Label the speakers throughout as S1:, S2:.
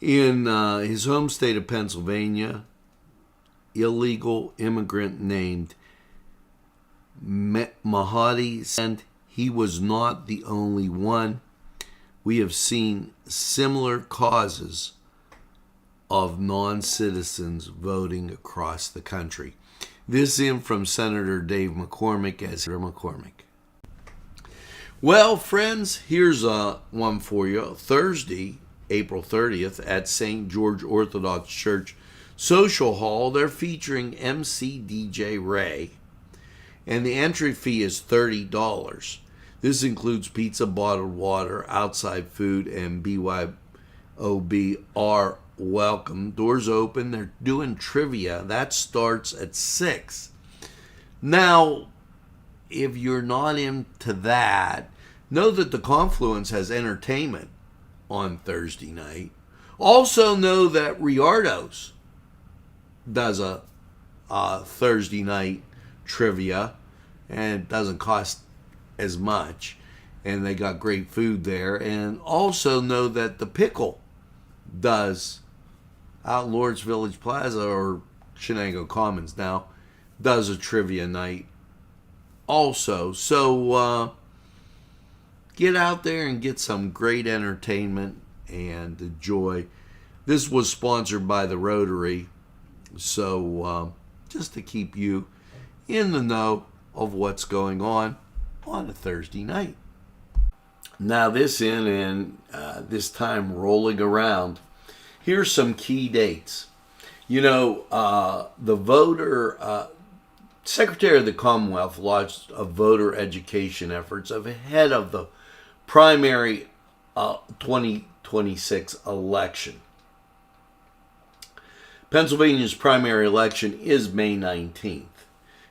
S1: In his home state of Pennsylvania, illegal immigrant named Mahdi, and he was not the only one. We have seen similar causes of non-citizens voting across the country. This in from Senator Dave McCormick as Senator McCormick. Well, friends, here's one for you. Thursday, April 30th, at St. George Orthodox Church Social Hall, they're featuring MC DJ Ray, and the entry fee is $30. This includes pizza, bottled water, outside food, and BYOB are welcome. Doors open. They're doing trivia. That starts at 6. Now, if you're not into that, know that the Confluence has entertainment on Thursday night. Also know that Riardo's does a Thursday night trivia, and it doesn't cost as much, and they got great food there. And also know that the Pickle does out in Lord's Village Plaza, or Shenango Commons now, does a trivia night also. So get out there and get some great entertainment and enjoy. This was sponsored by the Rotary, so just to keep you in the know of what's going on a Thursday night. Now this this time rolling around, here's some key dates. You know, the voter Secretary of the Commonwealth launched a voter education efforts ahead of the primary 2026 election. Pennsylvania's primary election is May 19th.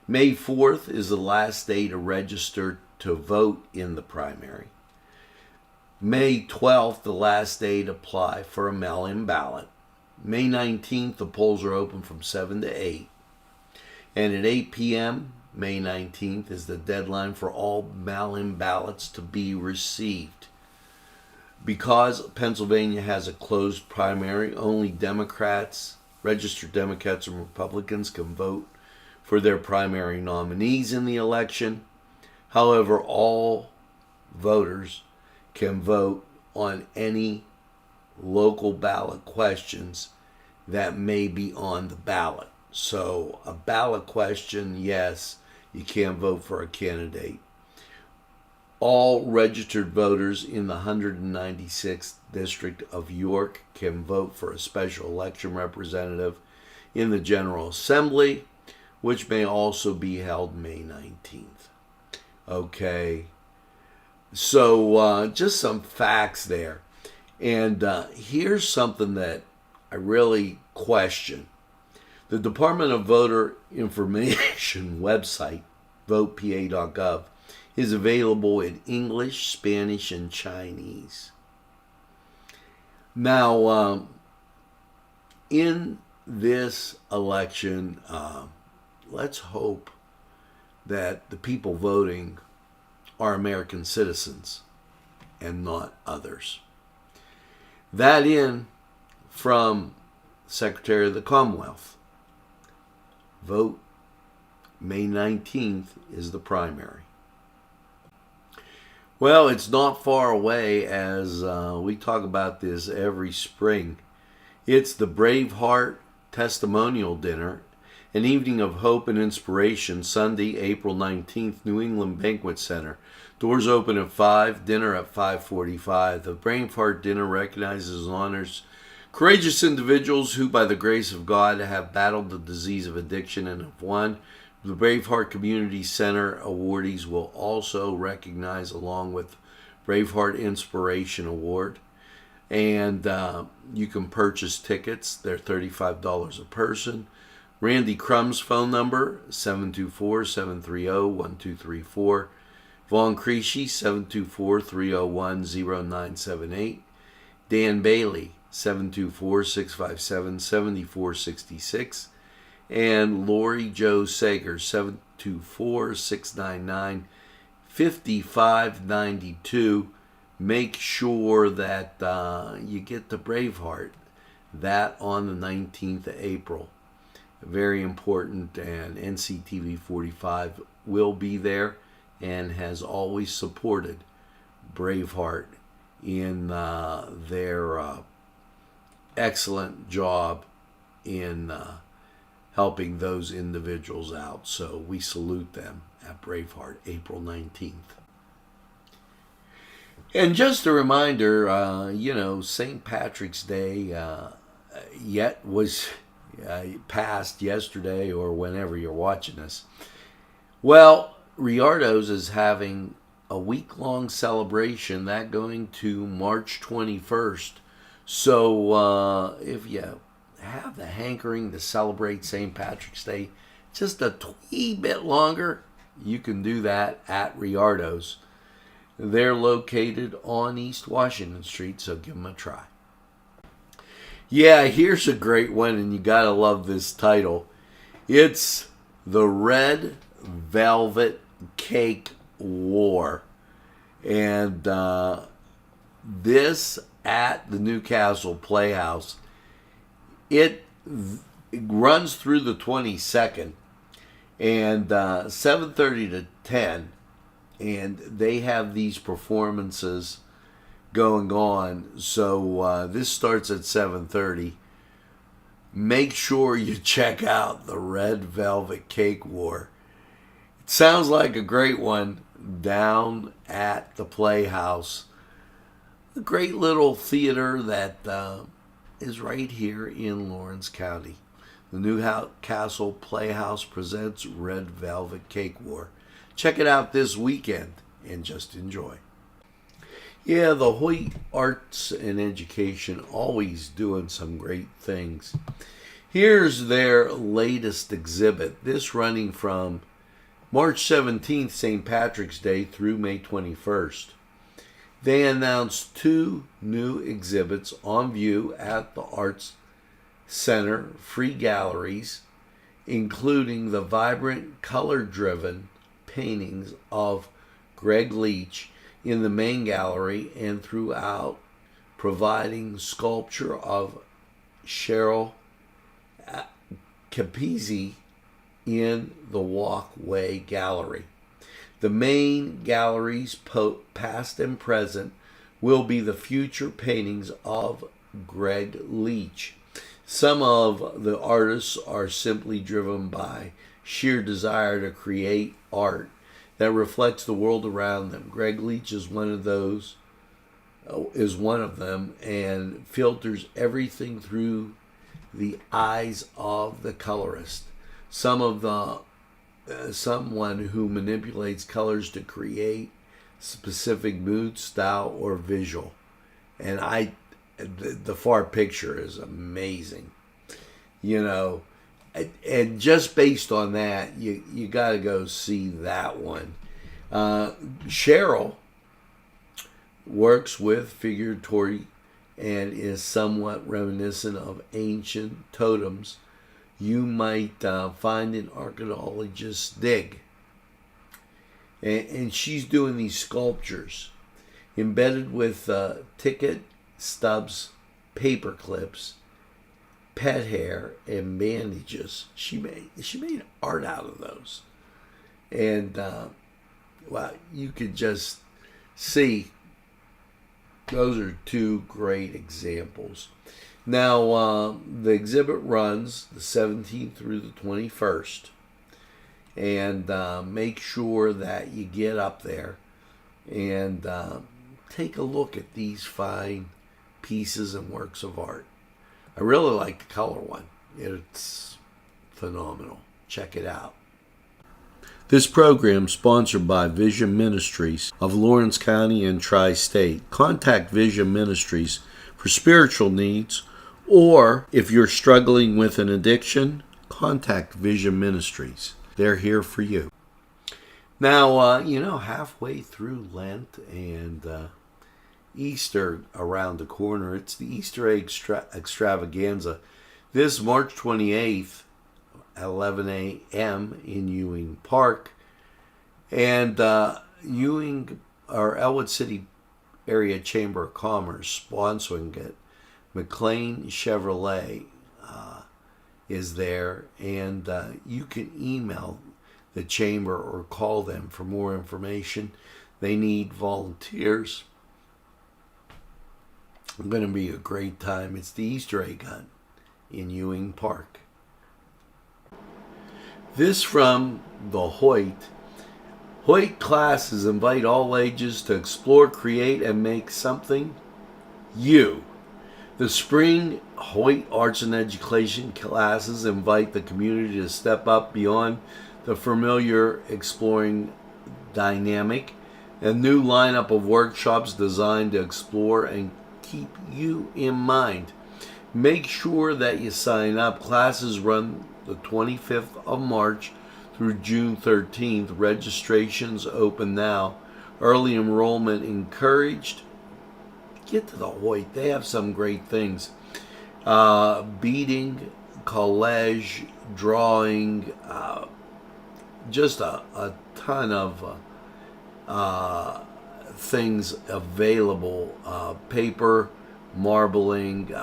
S1: May 4th is the last day to register to vote in the primary. May 12th, the last day to apply for a mail-in ballot. May 19th, the polls are open from 7 to 8. And at 8 p.m., May 19th, is the deadline for all mail-in ballots to be received. Because Pennsylvania has a closed primary, only Democrats, registered Democrats and Republicans can vote for their primary nominees in the election. However, all voters can vote on any local ballot questions that may be on the ballot. So a ballot question, yes, you can't vote for a candidate. All registered voters in the 196th District of York can vote for a special election representative in the General Assembly, which may also be held May 19th. Okay, so just some facts there. And here's something that I really question. The Department of Voter Information website, votepa.gov, is available in English, Spanish, and Chinese. Now, in this election, let's hope that the people voting are American citizens and not others. That in from Secretary of the Commonwealth. Vote May 19th is the primary. Well, it's not far away, as we talk about this every spring. It's the Braveheart Testimonial Dinner, an evening of hope and inspiration, Sunday, April 19th, New England Banquet Center. Doors open at 5, dinner at 5:45. The Braveheart Dinner recognizes and honors courageous individuals who, by the grace of God, have battled the disease of addiction and have won. The Braveheart Community Center awardees will also recognize, along with Braveheart Inspiration Award. And you can purchase tickets. They're $35 a person. Randy Crumb's phone number, 724-730-1234. Vaughn Creasy, 724-301-0978. Dan Bailey, 724-657-7466. And Lori Jo Sager, 724-699-5592. Make sure that you get to Braveheart. That on the 19th of April. Very important, and Nctv45 will be there and has always supported Braveheart in their excellent job in helping those individuals out. So we salute them at Braveheart, April 19th. And just a reminder, St. Patrick's Day yet was passed yesterday or whenever you're watching this. Well, Riardo's is having a week-long celebration, that going to March 21st. So if you have the hankering to celebrate St. Patrick's Day just a wee bit longer, you can do that at Riardo's. They're located on East Washington Street, so give them a try. Yeah, here's a great one, and you gotta love this title. It's the Red Velvet Cake War. And this at the Newcastle Playhouse. It runs through the 22nd, and 7:30 to 10, and they have these performances going on. So this starts at 7:30. Make sure you check out the Red Velvet Cake War. It sounds like a great one down at the Playhouse. A great little theater that is right here in Lawrence County. The Newcastle Playhouse presents Red Velvet Cake War. Check it out this weekend and just enjoy. Yeah, the Hoyt Arts and Education always doing some great things. Here's their latest exhibit. This running from March 17th, St. Patrick's Day, through May 21st. They announced 2 new exhibits on view at the Arts Center free galleries, including the vibrant, color-driven paintings of Greg Leach in the main gallery and throughout, providing sculpture of Cheryl Capizzi in the walkway gallery. The main galleries, past and present, will be the future paintings of Greg Leach. Some of the artists are simply driven by sheer desire to create art that reflects the world around them. Greg Leach is one of them, and filters everything through the eyes of the colorist. Someone who manipulates colors to create specific mood, style, or visual. And the far picture is amazing. And just based on that, you got to go see that one. Cheryl works with figuratory and is somewhat reminiscent of ancient totems you might find in archaeologists' dig. And she's doing these sculptures embedded with ticket stubs, paper clips, pet hair, and bandages. She made art out of those. And you could just see those are 2 great examples. Now, the exhibit runs the 17th through the 21st. And make sure that you get up there and take a look at these fine pieces and works of art. I really like the color one. It's phenomenal. Check it out. This program is sponsored by Vision Ministries of Lawrence County and Tri-State. Contact Vision Ministries for spiritual needs, or if you're struggling with an addiction, contact Vision Ministries. They're here for you. Now, halfway through Lent and Easter around the corner, it's the Easter egg extravaganza. This March 28th at 11 a.m. in Ewing Park. And Ewing, or Elwood City Area Chamber of Commerce, sponsoring it. McLean Chevrolet is there, and you can email the chamber or call them for more information. They need volunteers. It's going to be a great time. It's the Easter egg hunt in Ewing Park. This from the Hoyt. Hoyt classes invite all ages to explore, create, and make something you. The spring Hoyt Arts and Education classes invite the community to step up beyond the familiar, exploring dynamic. A new lineup of workshops designed to explore and keep you in mind. Make sure that you sign up. Classes run the 25th of March through June 13th. Registrations open now. Early enrollment encouraged. Get to the Hoyt. They have some great things. Beading, collage, drawing, just a ton of things available. Paper, marbling,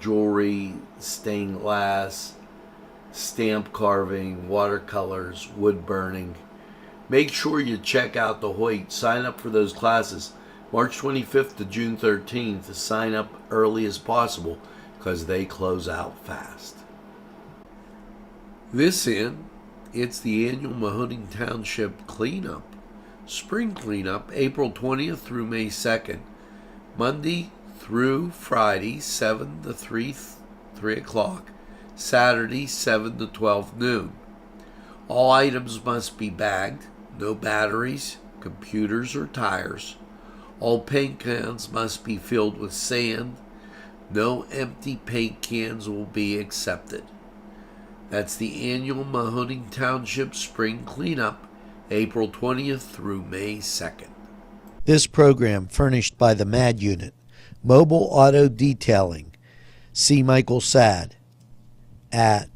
S1: jewelry, stained glass, stamp carving, watercolors, wood burning. Make sure you check out the Hoyt. Sign up for those classes. March 25th to June 13th. To sign up early as possible because they close out fast. It's the annual Mahoning Township cleanup. Spring cleanup, April 20th through May 2nd. Monday through Friday, 7 to 3 o'clock. Saturday, 7 to 12 noon. All items must be bagged. No batteries, computers, or tires. All paint cans must be filled with sand. No empty paint cans will be accepted. That's the annual Mahoning Township Spring Cleanup, April 20th through May 2nd.
S2: This program furnished by the MAD Unit, Mobile Auto Detailing. See Michael Sad at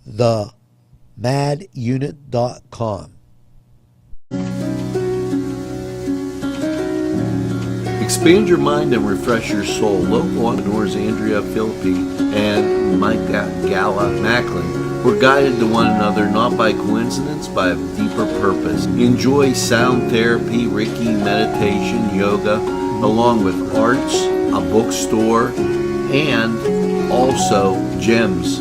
S2: themadunit.com.
S1: Expand your mind and refresh your soul. Local entrepreneurs Andrea Philippi and Mike Gala Macklin were guided to one another not by coincidence, by a deeper purpose. Enjoy sound therapy, Reiki, meditation, yoga, along with arts, a bookstore, and also gems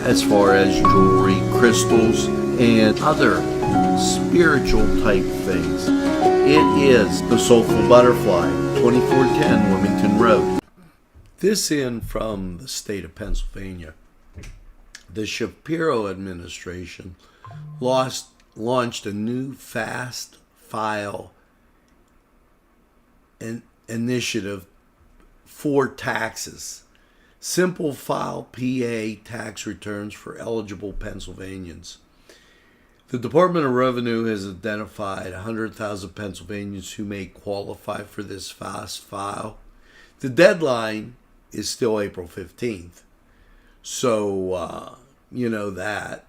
S1: as far as jewelry, crystals, and other spiritual type things. It is the Soulful Butterfly, 2410 Wilmington Road. This in from the state of Pennsylvania. The Shapiro administration launched a new fast file initiative for taxes. Simple file PA tax returns for eligible Pennsylvanians. The Department of Revenue has identified 100,000 Pennsylvanians who may qualify for this fast file. The deadline is still April 15th. So, you know that.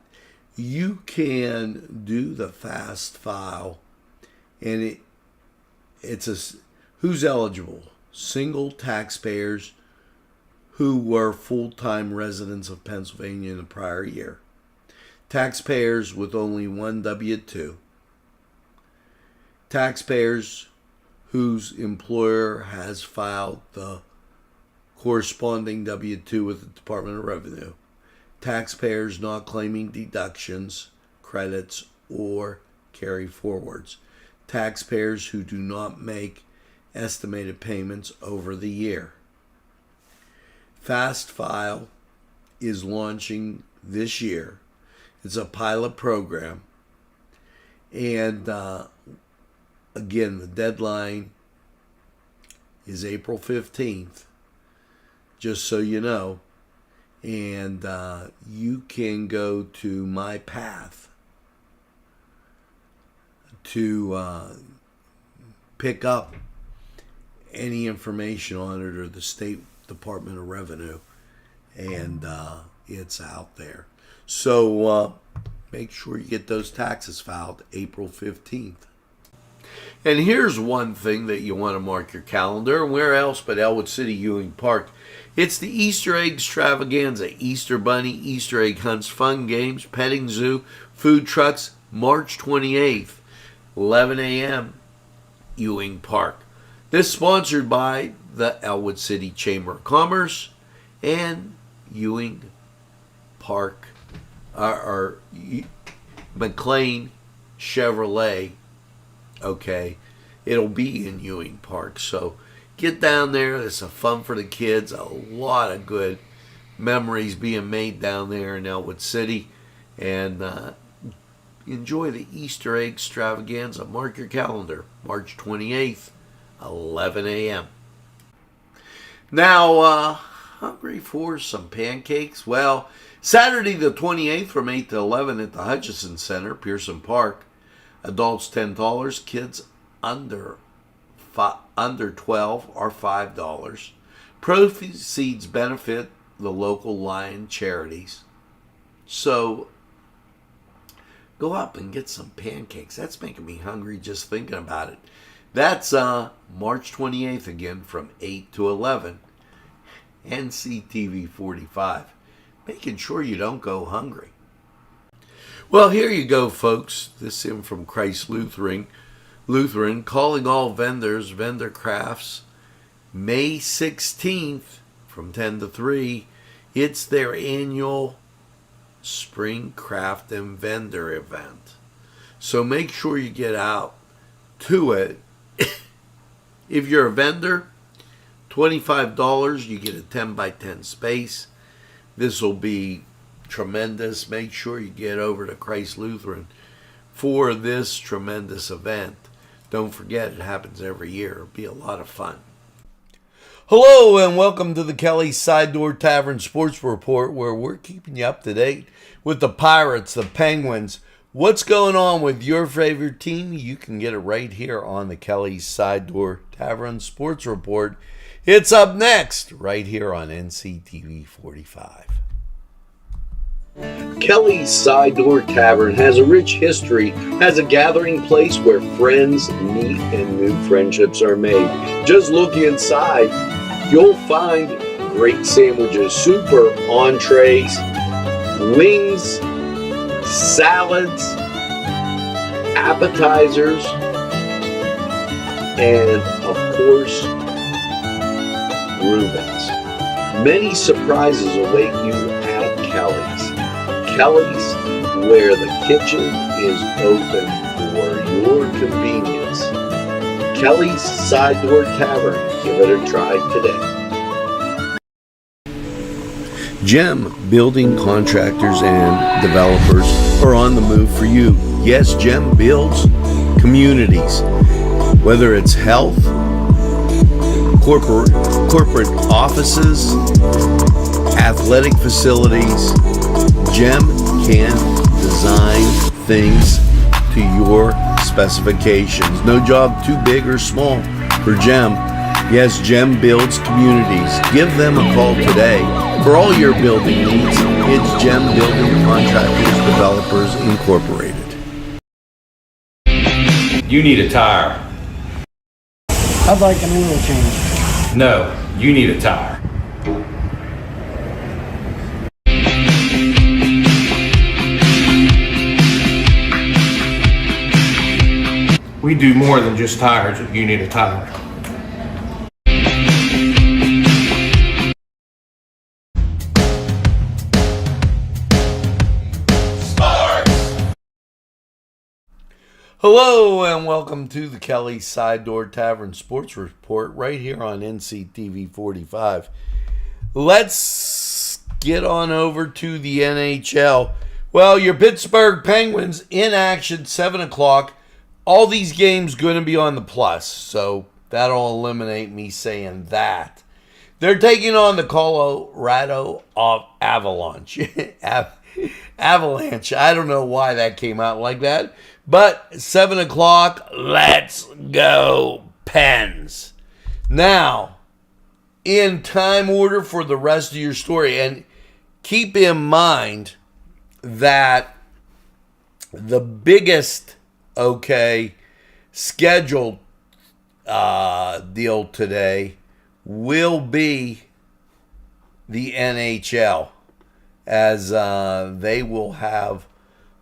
S1: You can do the fast file, and who's eligible? Single taxpayers who were full-time residents of Pennsylvania in the prior year. Taxpayers with only one W-2. Taxpayers whose employer has filed the corresponding W-2 with the Department of Revenue. Taxpayers not claiming deductions, credits, or carry forwards. Taxpayers who do not make estimated payments over the year. Fast File is launching this year. It's a pilot program. And again, the deadline is April 15th, just so you know. And you can go to My Path to pick up any information on it, or the State Department of Revenue. And it's out there. So make sure you get those taxes filed April 15th. And here's one thing that you want to mark your calendar. Where else but Elwood City Ewing Park It's the Easter egg extravaganza. Easter bunny, Easter egg hunts, fun games, petting zoo, food trucks, March 28th, 11 a.m., Ewing Park. This is sponsored by the Elwood City Chamber of Commerce and Ewing Park, or McLean Chevrolet. Okay, it'll be in Ewing Park, so get down there. It's a fun for the kids. A lot of good memories being made down there in Elwood City, and enjoy the Easter egg extravaganza. Mark your calendar, March 28th, 11 a.m. Now, hungry for some pancakes? Well, Saturday the 28th from 8 to 11 at the Hutchison Center, Pearson Park. Adults $10, kids under 12 are $5. Proceeds benefit the local Lion charities. So go up and get some pancakes. That's making me hungry just thinking about it. That's March 28th again from 8 to 11. Nctv45. Making sure you don't go hungry. Well, here you go, folks. This in from Christ Lutheran, calling all vendors, vendor crafts, May 16th from 10 to 3. It's their annual Spring Craft and Vendor event. So make sure you get out to it. If you're a vendor, $25, you get a 10 by 10 space. This will be tremendous. Make sure you get over to Christ Lutheran for this tremendous event. Don't forget, it happens every year. It'll be a lot of fun. Hello and welcome to the Kelly's Side Door Tavern Sports Report, where we're keeping you up to date with the Pirates, the Penguins. What's going on with your favorite team? You can get it right here on the Kelly's Side Door Tavern Sports Report. It's up next, right here on Nctv45. Kelly's Side Door Tavern has a rich history as a gathering place where friends meet and new friendships are made. Just look inside. You'll find great sandwiches, super entrees, wings, salads, appetizers, and of course, Reubens. Many surprises await you at Kelly's. Kelly's, where the kitchen is open for your convenience. Kelly's Side Door Tavern. Give it a try today. GEM building contractors and developers are on the move for you. Yes, GEM builds communities. Whether it's health, corporate offices, athletic facilities, GEM can design things to your specifications. No job too big or small for GEM. Yes, GEM builds communities. Give them a call today for all your building needs. It's GEM Building Contractors Developers Incorporated.
S3: You need a tire.
S4: I'd like an oil change.
S3: No, you need a tire. We do more than just tires if you need a tire.
S1: Hello and welcome to the Kelly's Side Door Tavern Sports Report right here on Nctv45. Let's get on over to the NHL. Well, your Pittsburgh Penguins in action, 7 o'clock. All these games going to be on the plus, so that'll eliminate me saying that. They're taking on the Colorado Avalanche. Avalanche. I don't know why that came out like that. But 7 o'clock, let's go Pens. Now, in time order for the rest of your story, and keep in mind that the biggest, scheduled deal today will be the NHL, as they will have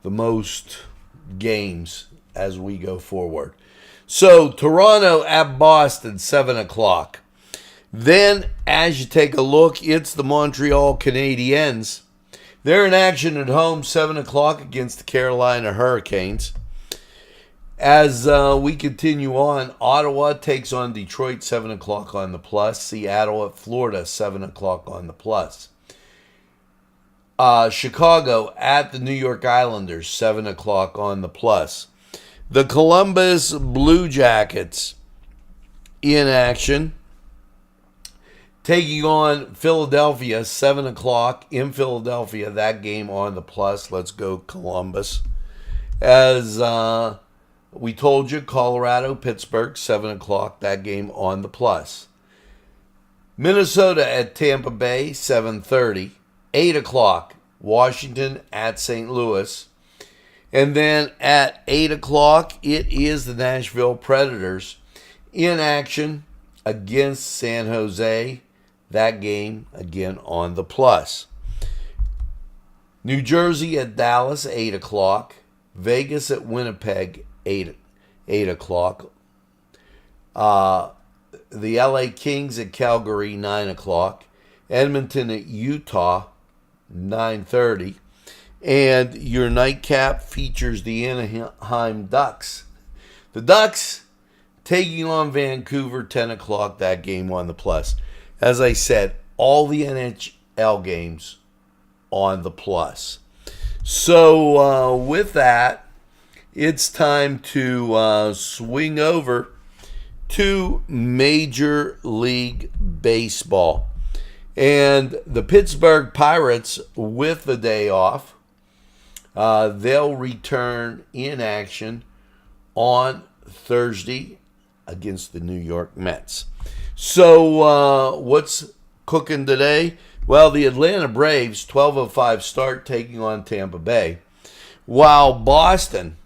S1: the most games as we go forward. So Toronto at Boston, 7 o'clock. Then, as you take a look, it's the Montreal Canadiens. They're in action at home, 7 o'clock against the Carolina Hurricanes. As we continue on, Ottawa takes on Detroit, 7 o'clock on the plus. Seattle at Florida, 7 o'clock on the plus. Chicago at the New York Islanders, 7 o'clock on the plus. The Columbus Blue Jackets in action, taking on Philadelphia, 7 o'clock in Philadelphia. That game on the plus. Let's go Columbus. As we told you, Colorado, Pittsburgh, 7 o'clock. That game on the plus. Minnesota at Tampa Bay, 7:30. 8 o'clock, Washington at St. Louis. And then at 8 o'clock, it is the Nashville Predators in action against San Jose. That game, again, on the plus. New Jersey at Dallas, 8 o'clock. Vegas at Winnipeg, 8 o'clock. The LA Kings at Calgary, 9 o'clock. Edmonton at Utah, 9:30. And your nightcap features the Anaheim Ducks. The Ducks taking on Vancouver, 10 o'clock. That game on the plus. As I said, all the NHL games on the plus. So with that, it's time to swing over to Major League Baseball. And the Pittsburgh Pirates, with the day off, they'll return in action on Thursday against the New York Mets. So what's cooking today? Well, the Atlanta Braves, 12:05 start, taking on Tampa Bay, while Boston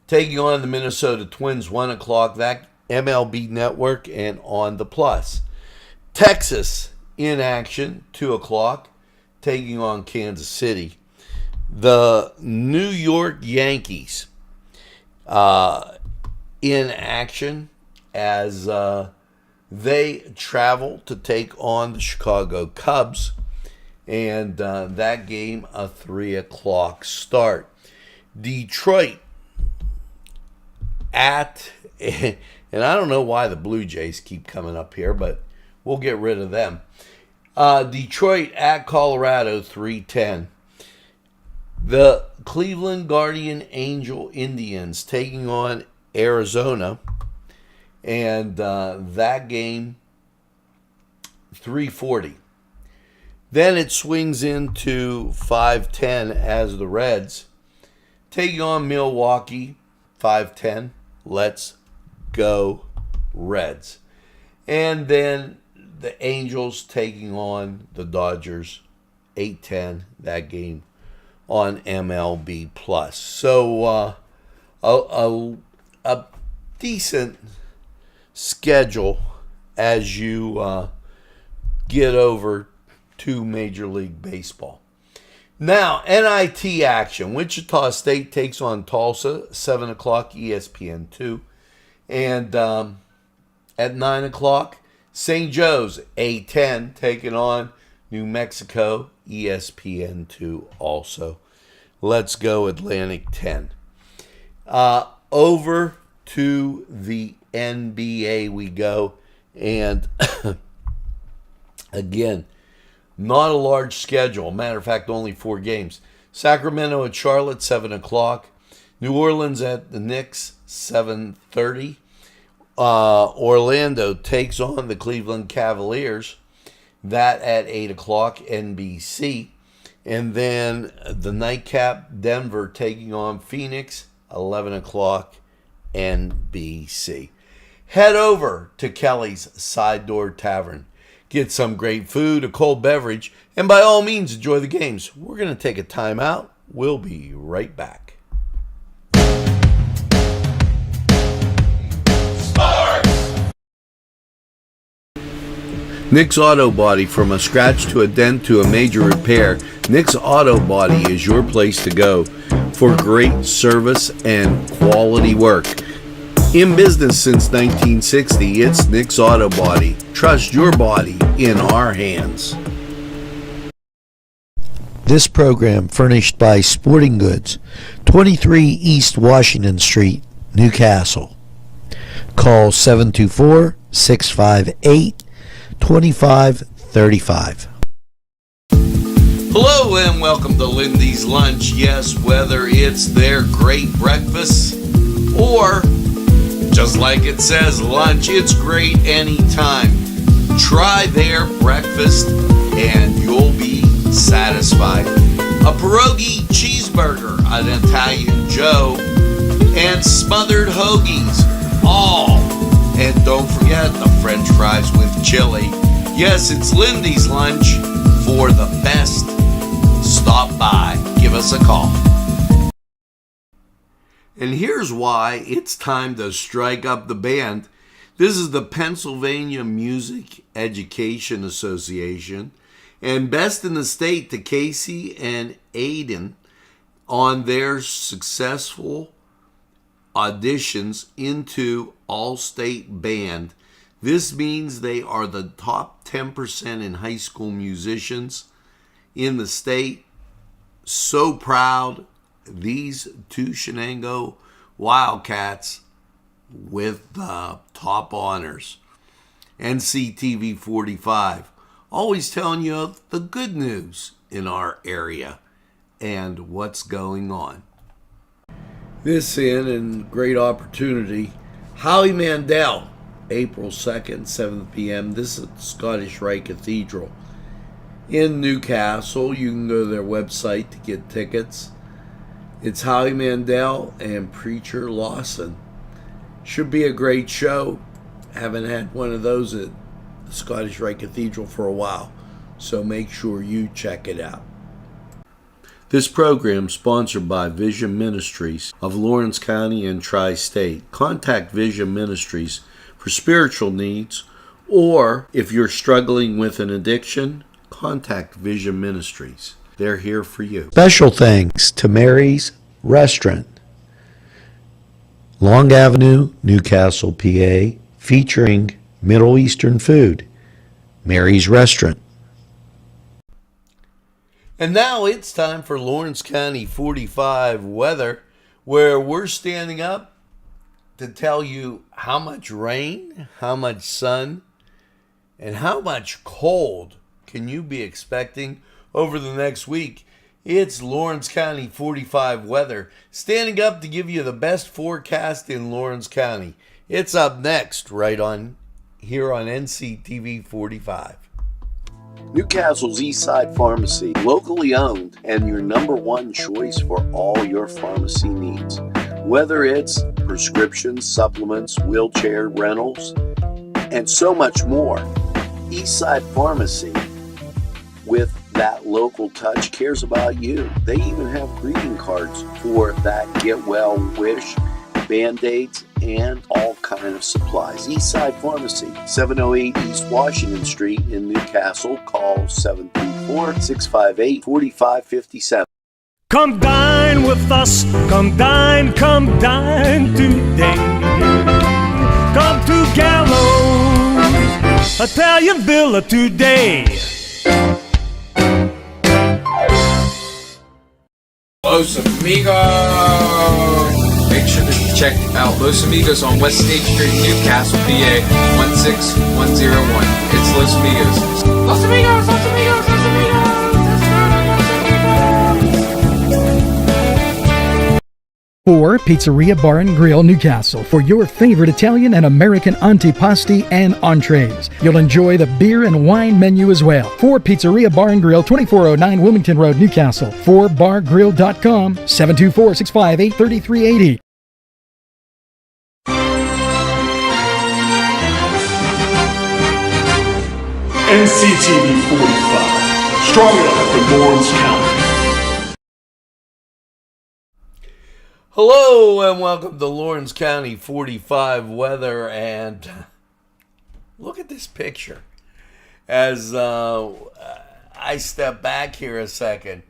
S1: taking on the Minnesota Twins, 1 o'clock. That MLB Network and on the plus. Texas in action, 2 o'clock, taking on Kansas City. The New York Yankees in action as they travel to take on the Chicago Cubs. And that game, a 3 o'clock start. Detroit at, and I don't know why the Blue Jays keep coming up here, but we'll get rid of them. Detroit at Colorado, 3:10. The Cleveland Guardian Angel Indians taking on Arizona. And that game, 3:40. Then it swings into 5:10 as the Reds taking on Milwaukee, 5:10. Let's go Reds. And then the Angels taking on the Dodgers, 8:10. That game on MLB Plus. So a decent schedule as you get over to Major League Baseball. Now, NIT action. Wichita State takes on Tulsa, 7 o'clock, ESPN2. And at 9 o'clock, St. Joe's, A10, taking on New Mexico, ESPN2 also. Let's go Atlantic 10. Over to the NBA we go. And again, not a large schedule. Matter of fact, only 4 games. Sacramento at Charlotte, 7 o'clock. New Orleans at the Knicks, 7:30. Orlando takes on the Cleveland Cavaliers. That at 8 o'clock, NBC. And then the nightcap, Denver taking on Phoenix, 11 o'clock, NBC. Head over to Kelly's Side Door Tavern. Get some great food, a cold beverage, and by all means, enjoy the games. We're going to take a time out. We'll be right back. Nick's Auto Body, from a scratch to a dent to a major repair, Nick's Auto Body is your place to go for great service and quality work. In business since 1960, it's Nick's Auto Body. Trust your body in our hands.
S2: This program furnished by Sporting Goods, 23 East Washington Street, Newcastle. Call 724-658-2535.
S1: Hello and welcome to Lindy's Lunch. Yes, whether it's their great breakfast or, just like it says, lunch, it's great anytime. Try their breakfast and you'll be satisfied. A pierogi cheeseburger, an Italian Joe, and smothered hoagies, all. And don't forget the French fries with chili. Yes, it's Lindy's Lunch. For the best, stop by, give us a call. And here's why it's time to strike up the band. This is the Pennsylvania Music Education Association, and best in the state to Casey and Aiden on their successful auditions into All-State Band. This means they are the top 10% in high school musicians in the state. So proud, these two Shenango Wildcats with the top honors. Nctv45, always telling you the good news in our area and what's going on. This and great opportunity, Howie Mandel, April 2nd, 7 p.m. This is at the Scottish Rite Cathedral in Newcastle. You can go to their website to get tickets. It's Howie Mandel and Preacher Lawson. Should be a great show. Haven't had one of those at the Scottish Rite Cathedral for a while, so make sure you check it out. This program is sponsored by Vision Ministries of Lawrence County and Tri-State. Contact Vision Ministries for spiritual needs, or if you're struggling with an addiction, contact Vision Ministries. They're here for you.
S2: Special thanks to Mary's Restaurant, Long Avenue, Newcastle, PA, featuring Middle Eastern food. Mary's Restaurant.
S1: And now it's time for Lawrence County 45 weather, where we're standing up to tell you how much rain, how much sun, and how much cold can you be expecting over the next week. It's Lawrence County 45 weather, standing up to give you the best forecast in Lawrence County. It's up next, right on here on NCTV 45.
S2: Newcastle's Eastside Pharmacy, locally owned and your number one choice for all your pharmacy needs. Whether it's prescriptions, supplements, wheelchair rentals, and so much more. Eastside Pharmacy, with that local touch, cares about you. They even have greeting cards for that get well wish, Band-Aids, and all kind of supplies. Eastside Pharmacy, 708 East Washington Street in Newcastle. Call 724-658-4557.
S5: Come dine with us, come dine today. Come to Gallows Italian Villa today.
S6: Los Amigos! Make sure to check out Los Amigos on West State Street, Newcastle, PA 16101. It's Los Amigos. Los Amigos! Los Amigos! Los Amigos!
S7: For Pizzeria Bar and Grill Newcastle, for your favorite Italian and American antipasti and entrees. You'll enjoy the beer and wine menu as well. For Pizzeria Bar and Grill, 2409 Wilmington Road, Newcastle. For bargrill.com, 724-658-3380.
S8: Nctv45, strong enough for Lawrence County.
S1: Hello and welcome to Lawrence County 45 weather, and look at this picture. as I step back here a second.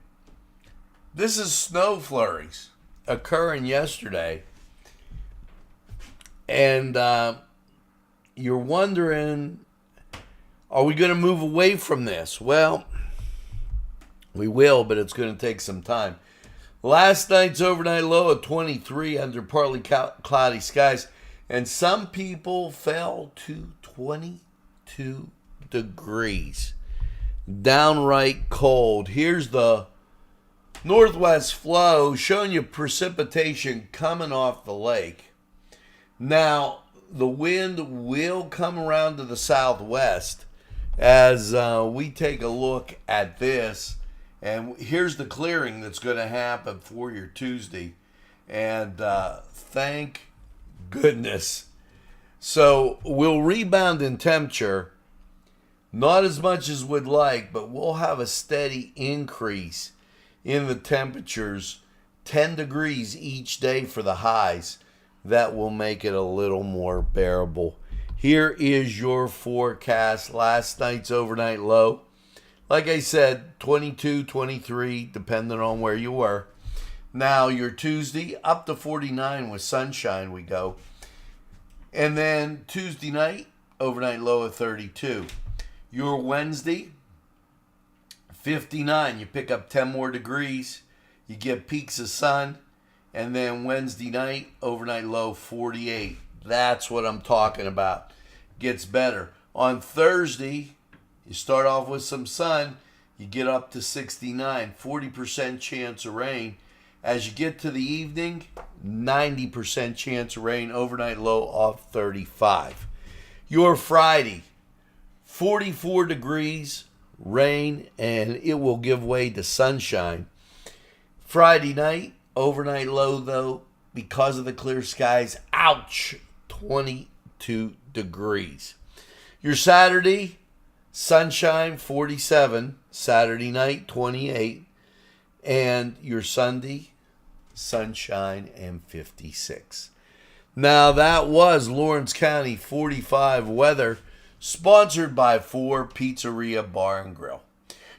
S1: This is snow flurries occurring yesterday. And you're wondering, are we going to move away from this? Well, we will, but it's going to take some time. Last night's overnight low of 23 under partly cloudy skies. And some people fell to 22 degrees. Downright cold. Here's the northwest flow showing you precipitation coming off the lake. Now, the wind will come around to the southwest as we take a look at this. And here's the clearing that's going to happen for your Tuesday. And thank goodness. So we'll rebound in temperature. Not as much as we'd like, but we'll have a steady increase in the temperatures. 10 degrees each day for the highs. That will make it a little more bearable. Here is your forecast. Last night's overnight low. Like I said, 22, 23, depending on where you were. Now, your Tuesday, up to 49 with sunshine we go. And then Tuesday night, overnight low of 32. Your Wednesday, 59. You pick up 10 more degrees. You get peaks of sun. And then Wednesday night, overnight low 48. That's what I'm talking about. Gets better. On Thursday, you start off with some sun. You get up to 69. 40% chance of rain. As you get to the evening, 90% chance of rain. Overnight low of 35. Your Friday, 44 degrees, rain, and it will give way to sunshine. Friday night, overnight low, though, because of the clear skies, ouch, 22 degrees. Your Saturday, sunshine, 47. Saturday night, 28. And your Sunday, sunshine, and 56. Now, that was Lawrence County 45 weather, sponsored by 4 Pizzeria Bar and Grill.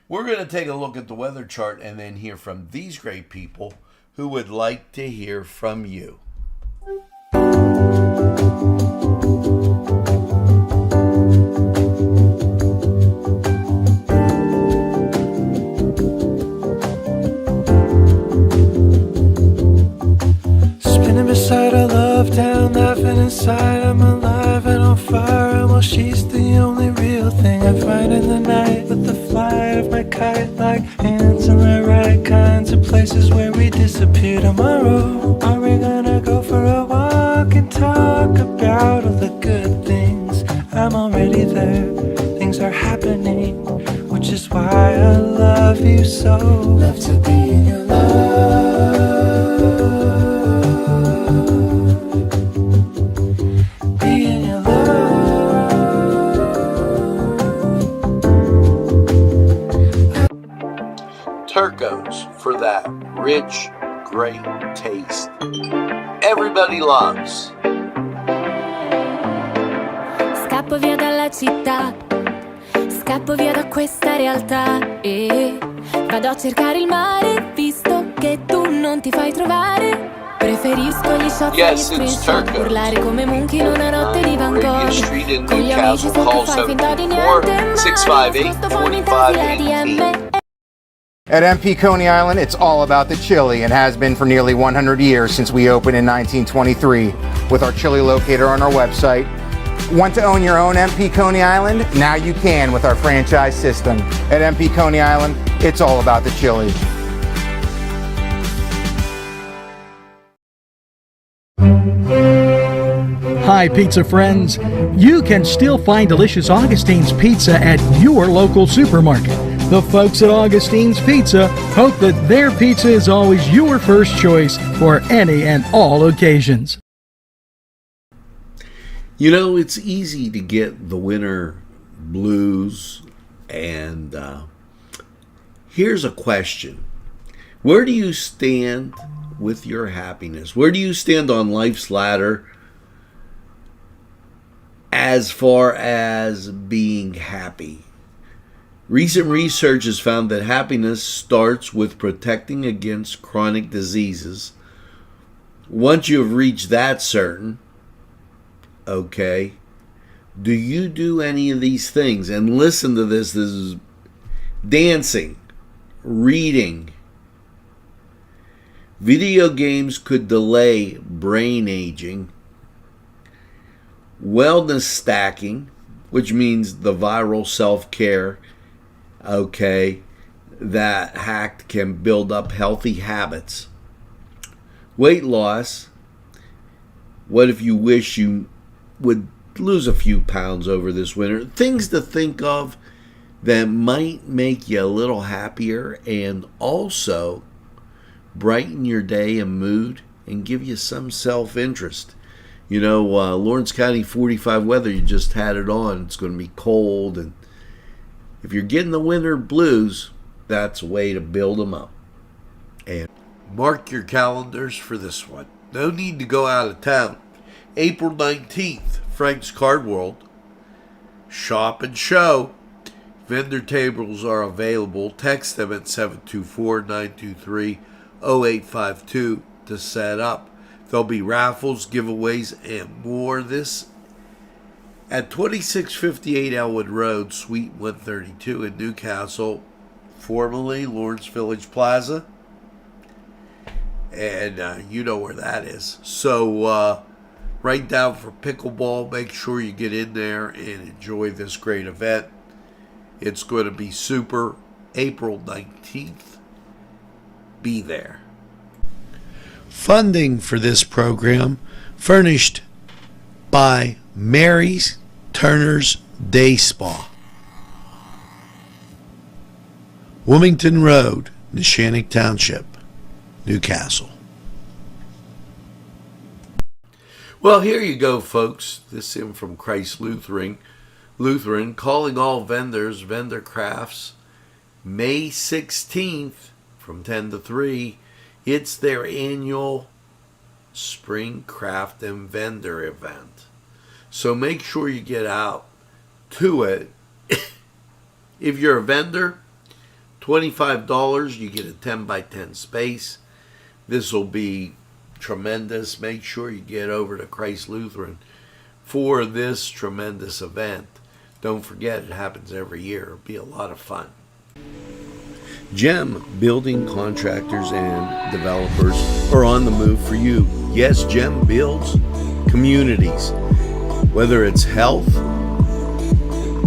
S1: We're going to take a look at the weather chart and then hear from these great people who would like to hear from you.
S9: Spinning beside a love town, laughing inside. I'm alive and on fire, and well, she's the only real thing I find in the night. With the flight of my kite, like hands in the right kinds of places where we disappear tomorrow. Are we gonna go for a walk and talk about all the good things? I'm already there, things are happening, which is why I love you so. Love to be in your love. Be in your
S1: Turco's for that rich, great taste everybody loves.
S10: Scappo via dalla città, scappo via da questa realtà e vado a cercare il mare, visto che tu non ti fai trovare. Preferisco gli shot e gli screenshot, urlare come Munch in una notte di Van Gogh. Con gli amici se tu fai finta di niente, ma sposto fuori in tesi ADM.
S11: At MP Coney Island, it's all about the chili and has been for nearly 100 years since we opened in 1923 with our chili locator on our website. Want to own your own MP Coney Island? Now you can with our franchise system. At MP Coney Island, it's all about the chili.
S7: Hi, pizza friends. You can still find delicious Augustine's Pizza at your local supermarket. The folks at Augustine's Pizza hope that their pizza is always your first choice for any and all occasions.
S1: You know, it's easy to get the winter blues, and here's a question. Where do you stand with your happiness? Where do you stand on life's ladder as far as being happy? Recent research has found that happiness starts with protecting against chronic diseases. Once you have reached that certain, okay, do you do any of these things? And listen to this. This is dancing, reading. Video games could delay brain aging. Wellness stacking, which means the viral self-care, okay, that hacked can build up healthy habits. Weight loss. What if you wish you would lose a few pounds over this winter? Things to think of that might make you a little happier and also brighten your day and mood and give you some self-interest. You know, Lawrence County 45 weather, you just had it on. It's going to be cold, and if you're getting the winter blues, that's a way to build them up. And mark your calendars for this one. No need to go out of town. April 19th, Frank's Card World. Shop and show. Vendor tables are available. Text them at 724-923-0852 to set up. There'll be raffles, giveaways, and more. This at 2658 Elwood Road, Suite 132 in Newcastle, formerly Lawrence Village Plaza. And you know where that is. So write down for pickleball. Make sure you get in there and enjoy this great event. It's going to be super. April 19th. Be there. Funding for this program furnished by Mary's Turner's Day Spa. Wilmington Road, Neshannock Township, Newcastle. Well, here you go, folks. This in from Christ Lutheran, calling all vendors, vendor crafts, May 16th from 10 to 3. It's their annual Spring Craft and Vendor event. So make sure you get out to it. If you're a vendor, $25, you get a 10 by 10 space. This will be tremendous. Make sure you get over to Christ Lutheran for this tremendous event. Don't forget, it happens every year. It'll be a lot of fun. GEM building contractors and developers are on the move for you. Yes, GEM builds communities, whether it's health,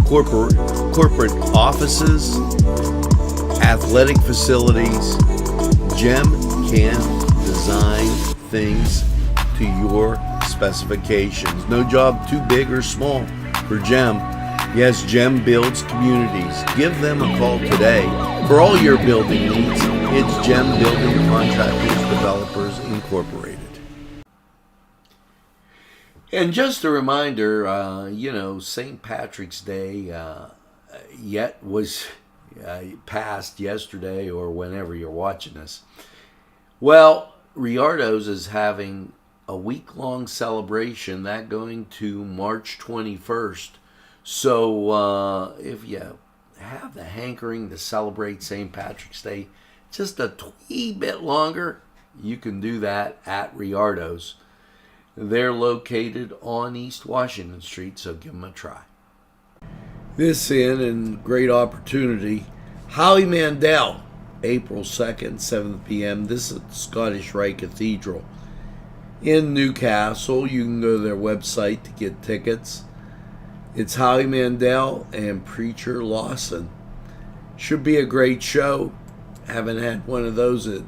S1: corporate offices, athletic facilities. GEM can design things to your specifications. No job too big or small for GEM. Yes, GEM builds communities. Give them a call today for all your building needs. It's GEM Building Contractors Developers Incorporated. And just a reminder, St. Patrick's Day was passed yesterday or whenever you're watching this. Well, Riardo's is having a week-long celebration, that going to March 21st. So if you have the hankering to celebrate St. Patrick's Day just a wee bit longer, you can do that at Riardo's. They're located on East Washington Street, so give them a try. This in and great opportunity, Howie Mandel, April 2nd, 7 p.m. This is at Scottish Rite Cathedral in Newcastle. You can go to their website to get tickets. It's Howie Mandel and Preacher Lawson. Should be a great show. Haven't had one of those at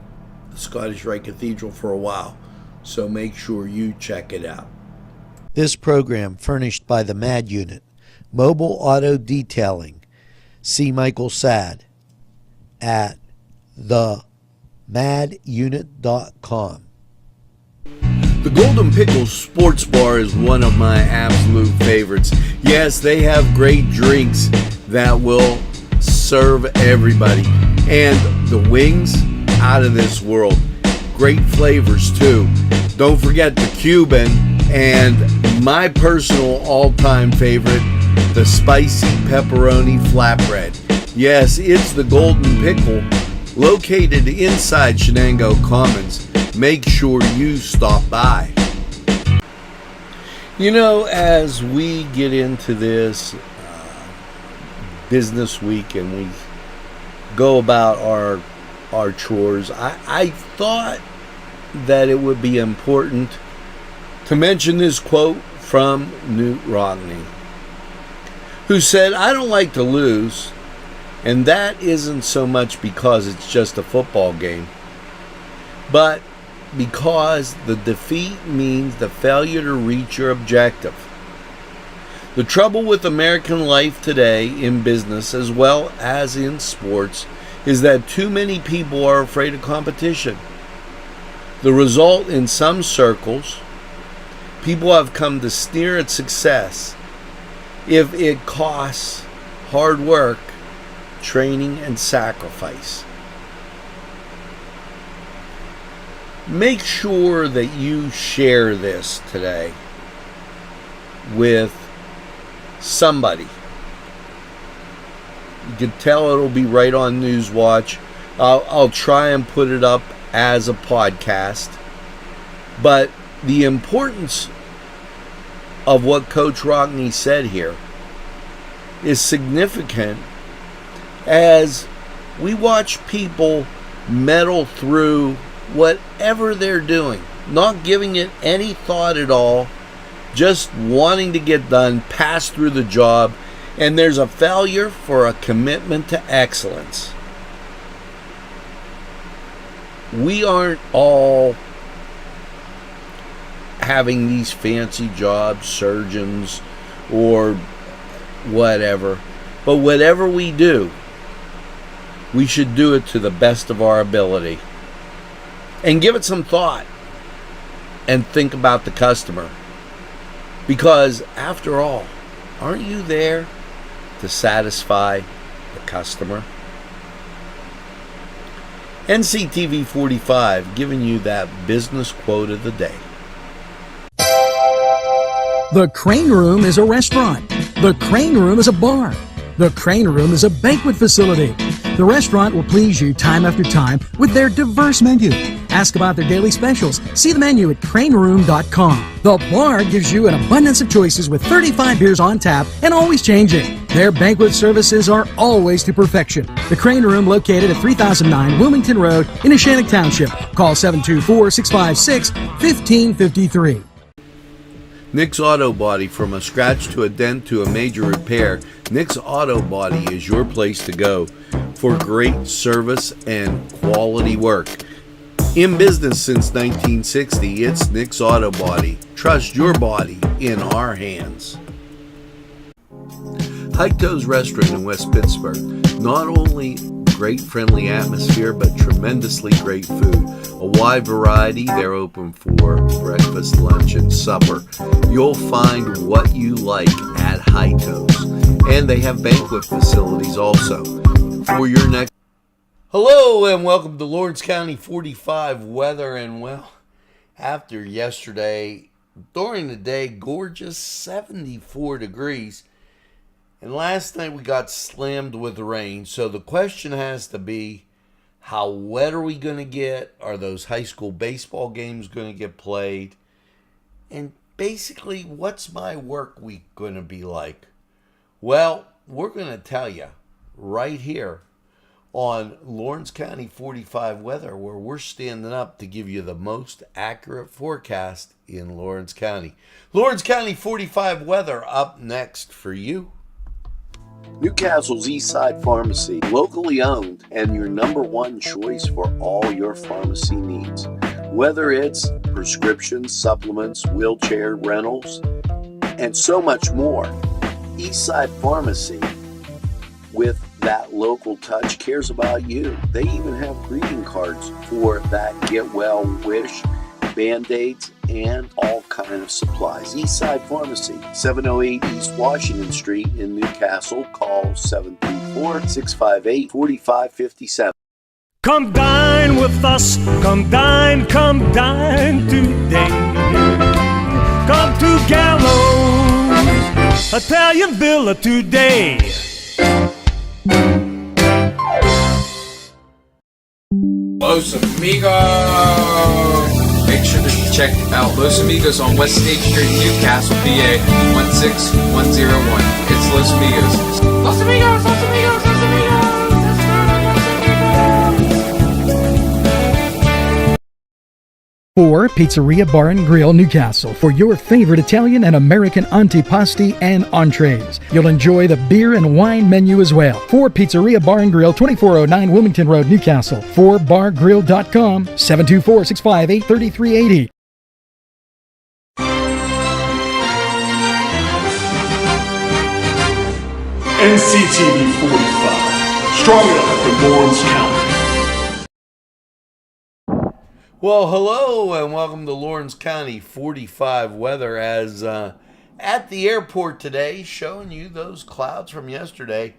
S1: the Scottish Rite Cathedral for a while, so make sure you check it out. This program furnished by the MAD Unit, Mobile Auto Detailing. See Michael Sad at themadunit.com. The Golden Pickles Sports Bar is one of my absolute favorites. Yes, they have great drinks that will serve everybody. And the wings, out of this world. Great flavors too. Don't forget the Cuban and my personal all-time favorite, the spicy pepperoni flatbread. Yes, it's the Golden Pickle, located inside Shenango Commons. Make sure you stop by. You know, as we get into this business week and we go about our chores, I thought that it would be important to mention this quote from Knute Rockne, who said, "I don't like to lose, and that isn't so much because it's just a football game, but because the defeat means the failure to reach your objective. The trouble with American life today in business as well as in sports is that too many people are afraid of competition. The result in some circles, people have come to sneer at success if it costs hard work, training, and sacrifice." Make sure that you share this today with somebody. You can tell it'll be right on Newswatch. I'll try and put it up as a podcast. But the importance of what Coach Rockne said here is significant as we watch people meddle through whatever they're doing, not giving it any thought at all, just wanting to get done, pass through the job, and there's a failure for a commitment to excellence. We aren't all having these fancy jobs, surgeons, or whatever, but whatever we do, we should do it to the best of our ability. And give it some thought and think about the customer. Because after all, aren't you there to satisfy the customer? Nctv45 giving you that business quote of the day.
S7: The Crane Room is a restaurant. The Crane Room is a bar. The Crane Room is a banquet facility. The restaurant will please you time after time with their diverse menu. Ask about their daily specials. See the menu at craneroom.com. The bar gives you an abundance of choices with 35 beers on tap and always changing. Their banquet services are always to perfection. The Crane Room, located at 3009 Wilmington Road in Neshannock Township. Call 724-656-1553.
S1: Nick's Auto Body, from a scratch to a dent to a major repair, Nick's Auto Body is your place to go for great service and quality work. In business since 1960, it's Nick's Auto Body. Trust your body in our hands. Tues Restaurant in West Pittsburgh. Not only great friendly atmosphere, but tremendously great food. A wide variety. They're open for breakfast, lunch, and supper. You'll find what you like at Tues. And they have banquet facilities also. For your next... Hello and welcome to Lawrence County 45 weather. And well, after yesterday, during the day, gorgeous 74 degrees. And last night we got slammed with rain. So the question has to be, how wet are we going to get? Are those high school baseball games going to get played? And basically, what's my work week going to be like? Well, we're going to tell you right here on Lawrence County 45 weather, where we're standing up to give you the most accurate forecast in Lawrence County. Lawrence County 45 weather up next for you.
S2: Newcastle's Eastside Pharmacy, locally owned and your number one choice for all your pharmacy needs. Whether it's prescriptions, supplements, wheelchair rentals, and so much more. Eastside Pharmacy, with that local touch, cares about you. They even have greeting cards for that get well wish, Band-Aids, and all kind of supplies. Eastside Pharmacy, 708 East Washington Street in Newcastle. Call 734-658-4557.
S5: Come dine with us, come dine today. Come to Gallows Italian Villa today.
S6: Los Amigos. Make sure to check out Los Amigos on West State Street, Newcastle, PA 16101. It's Los Amigos. Los Amigos, Los Amigos, Los Amigos.
S7: For Pizzeria Bar and Grill Newcastle for your favorite Italian and American antipasti and entrees. You'll enjoy the beer and wine menu as well. For Pizzeria Bar and Grill, 2409 Wilmington Road, Newcastle. For bargrill.com, 724-658-3380.
S8: Nctv45. Strong enough for Lawrence County.
S1: Well, hello and welcome to Lawrence County 45 weather as at the airport today, showing you those clouds from yesterday.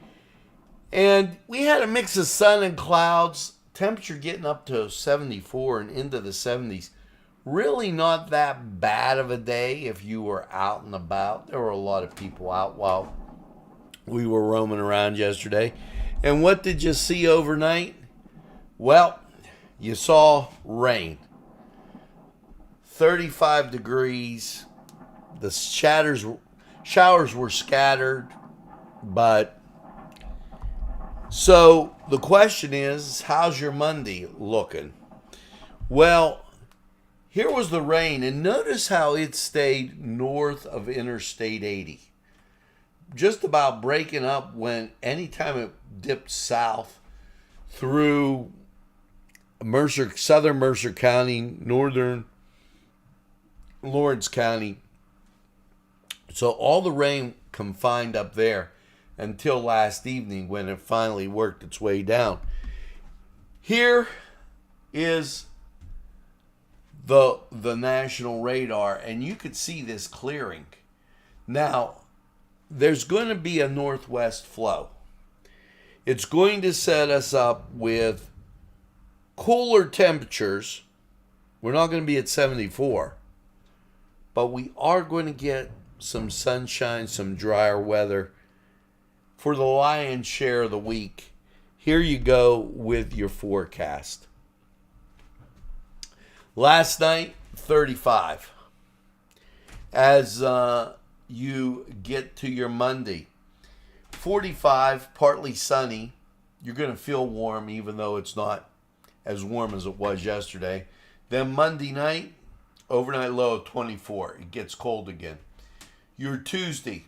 S1: And we had a mix of sun and clouds, temperature getting up to 74 and into the 70s. Really not that bad of a day if you were out and about. There were a lot of people out while we were roaming around yesterday. And what did you see overnight? Well, you saw rain. 35 degrees. The showers were scattered. But so the question is, how's your Monday looking? Well, here was the rain. And notice how it stayed north of Interstate 80. Just about breaking up when anytime it dipped south through southern Mercer County, northern Lawrence County. So all the rain confined up there until last evening when it finally worked its way down. Here is the national radar, and you could see this clearing. Now, there's going to be a northwest flow. It's going to set us up with cooler temperatures. We're not going to be at 74, but we are going to get some sunshine, some drier weather for the lion's share of the week. Here you go with your forecast. Last night, 35. As you get to your Monday, 45, partly sunny. You're going to feel warm even though it's not as warm as it was yesterday. Then Monday night, overnight low of 24. It gets cold again. Your Tuesday,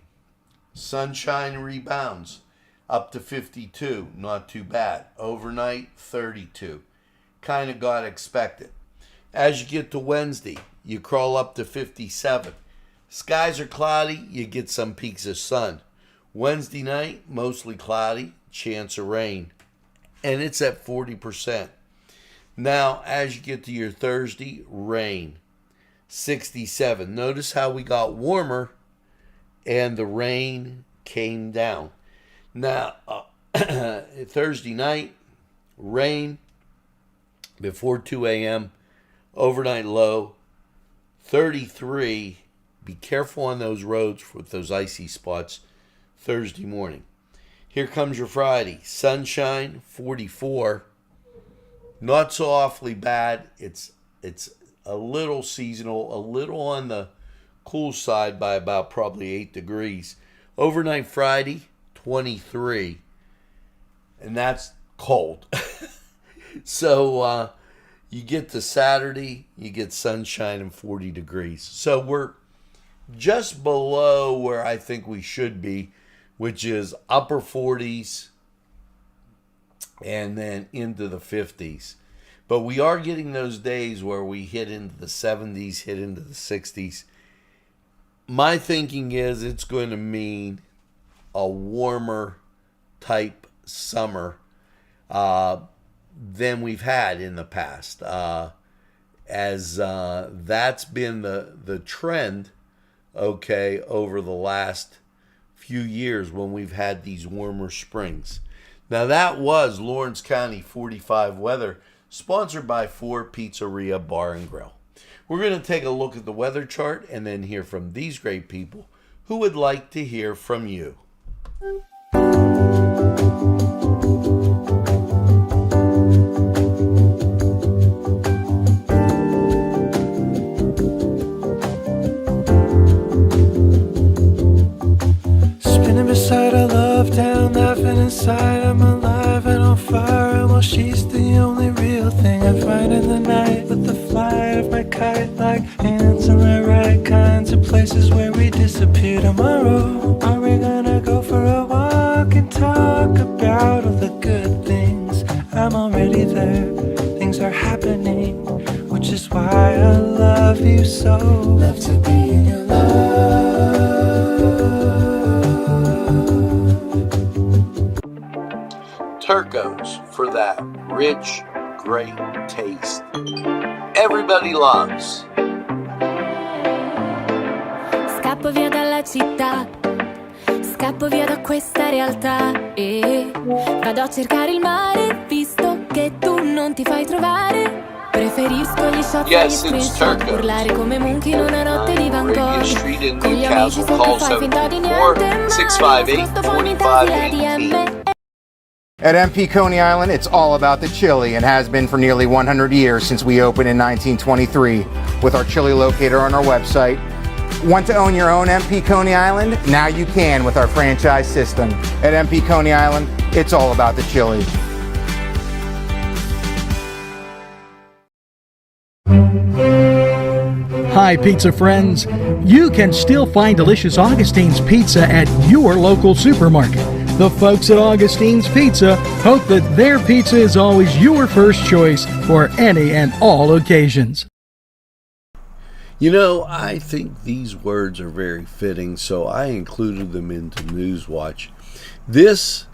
S1: sunshine rebounds up to 52. Not too bad. Overnight, 32. Kind of got expected. As you get to Wednesday, you crawl up to 57. Skies are cloudy. You get some peaks of sun. Wednesday night, mostly cloudy. Chance of rain. And it's at 40%. Now, as you get to your Thursday, rain. 67. Notice how we got warmer and the rain came down. Now, Thursday night, rain before 2 a.m. Overnight low, 33. Be careful on those roads with those icy spots Thursday morning. Here comes your Friday. Sunshine, 44. Not so awfully bad. It's a little seasonal, a little on the cool side by about probably 8 degrees. Overnight Friday, 23. And that's cold. So you get to Saturday, you get sunshine and 40 degrees. So we're just below where I think we should be, which is upper 40s and then into the 50s. But we are getting those days where we hit into the 70s, hit into the 60s. My thinking is it's going to mean a warmer type summer than we've had in the past. As that's been the trend, okay, over the last few years when we've had these warmer springs. Now that was Lawrence County 45 weather, sponsored by 4 Pizzeria Bar and Grill. We're going to take a look at the weather chart and then hear from these great people who would like to hear from you.
S9: on fire, and well, she's the only real thing I find in the night. With the flight of my kite, like hands in the right kinds of places where we disappear tomorrow. Are we gonna go for a walk and talk about all the good things? I'm already there, things are happening, which is why I love you so. Love to be in your love.
S2: Turco's for that rich, great taste everybody loves.
S10: Scappo via dalla città, scappo via da questa realtà e vado a cercare il mare, visto che tu non ti fai trovare. Preferisco gli shot e gli screenshot, urlare come Munch in una notte di Van Gogh. Con gli amici se tu fai finta di niente, ma nascosto poi mi tagli la DM.
S11: At MP Coney Island, it's all about the chili and has been for nearly 100 years since we opened in 1923 with our chili locator on our website. Want to own your own MP Coney Island? Now you can with our franchise system. At MP Coney Island, it's all about the chili.
S7: Hi, pizza friends. You can still find delicious Augustine's Pizza at your local supermarket. The folks at Augustine's Pizza hope that their pizza is always your first choice for any and all occasions.
S1: You know, I think these words are very fitting, so I included them into Newswatch. This